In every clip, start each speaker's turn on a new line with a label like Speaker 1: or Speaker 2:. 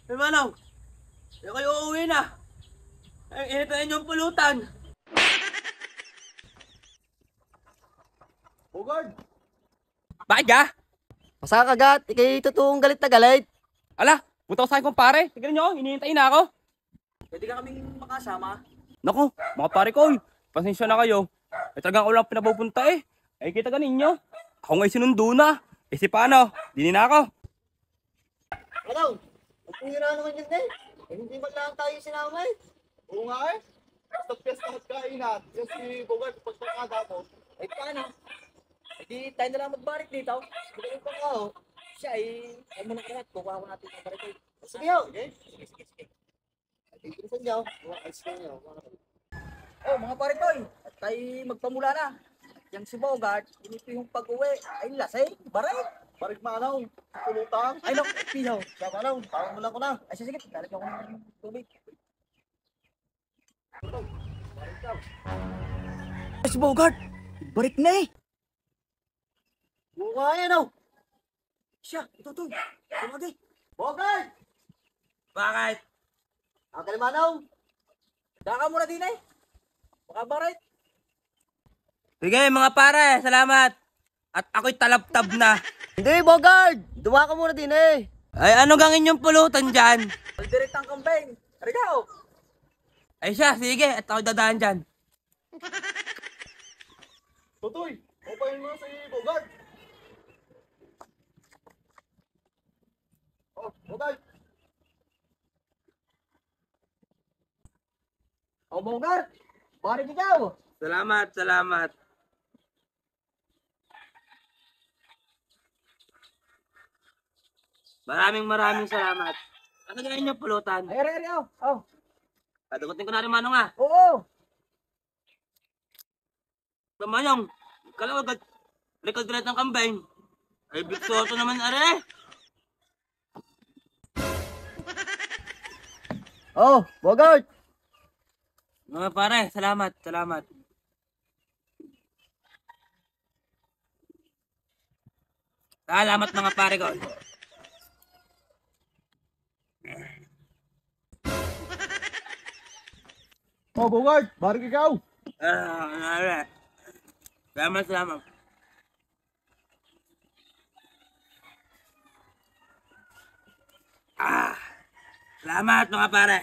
Speaker 1: Hey, Manong! Hindi kayo uuwi na! Ay, init na inyong pulutan!
Speaker 2: Bogard!
Speaker 1: Bakit ka?
Speaker 3: Masa kagat, ikay totoong galit na galit.
Speaker 1: Ala, punta ko sa akin kumpare. Tignan nyo, hinihintay na ako.
Speaker 2: Pwede ka kaming makasama?
Speaker 1: Naku, mga pare ko, pasensya na kayo. Ay talagang ako lang pinapupunta eh. Ay kita ka ninyo. Ako nga'y sinundo na. Eh si paano, dinin na ako.
Speaker 3: Ano? Ang pira naman yun eh. Hindi man lang tayo sinama eh.
Speaker 2: Oo nga eh. Basta piyesta at kainan. Yan si Bogard, pagpapakada mo.
Speaker 3: Ay paano? Hindi tayo na lang magbarik dito. Magaling pa ako. Siya ay mo na karat. Kukuha ko natin ang barik. Sige ho. Sige. Tingnan niyo. Ayos kayo.
Speaker 2: Oh, mga pare ko at tayo magpamula na. Yang si Bogard, inito yung pag-uwi. Ay, lasing, barik. Barik manaw, pulutang. Ay, no, pihaw. Siya manaw, tawag mo lang ko na. Ay, sige, dalag ako ng tubig.
Speaker 3: Si Bogart! Barik na eh!
Speaker 2: Buka yan, oh. Siya, ito. Tumagi. Bogard!
Speaker 1: Bakit?
Speaker 2: Ang kalimanaw. Daka mo na din eh. Baka barik.
Speaker 1: Sige mga pare, salamat. At ako'y talabtab na.
Speaker 3: Hindi, Bogart! Duwa ka muna din eh!
Speaker 1: Ay ano gang inyong pulutan dyan?
Speaker 2: Direct ang kambing. Arigaw.
Speaker 1: Ay siya, sige, at ako'y dadaan dyan.
Speaker 2: Tutoy, upayin mo si Bogard. Oh, Bogard. Oh, Bogard. Barik ikaw.
Speaker 1: Salamat. Maraming salamat. Ano ganyan inyong pulutan?
Speaker 2: Ay, oh.
Speaker 1: Padagutin ko na rin manong ah.
Speaker 2: Oo.
Speaker 1: Manong, kalawag likod galit ng kambing. Ay, biksoto naman are.
Speaker 3: Oh, Bogart!
Speaker 1: Mga pare, salamat. Salamat mga pare ko.
Speaker 2: Oh, Bogard. Barik ikaw.
Speaker 1: Salamat. Salamat mga pare.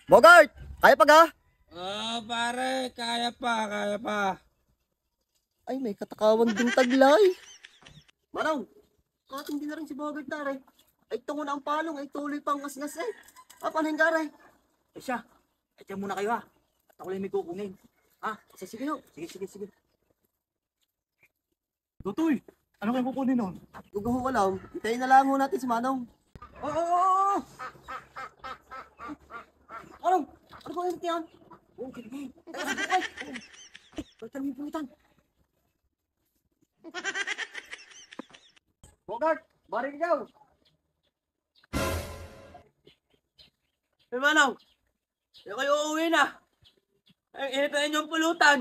Speaker 3: Bogart! Kaya pa ga?
Speaker 1: Pare, kaya pa.
Speaker 3: Ay, may katakawang ding taglay.
Speaker 2: Manong, kahit hindi na rin si Bogard na rin. Ay, tungo na ang palong. Ay, tuloy pang ngas-ngas eh. Paano yung garay? Eh siya, ay tiyan muna kayo ha. At ako lang may kukunin. Ha? Sige ho. Sige. Tutoy, ano kayong kukunin nun? Huwag ho alam. Hintayin na lang ho natin si Manong. Oo! Manong, ano ba yung tiyan? Oo, sige. Ay, balitan mo yung pulutan. Bogart, barik ikaw.
Speaker 1: Hey Manong, hindi kayo uuwi na. Ay, init na inyong pulutan.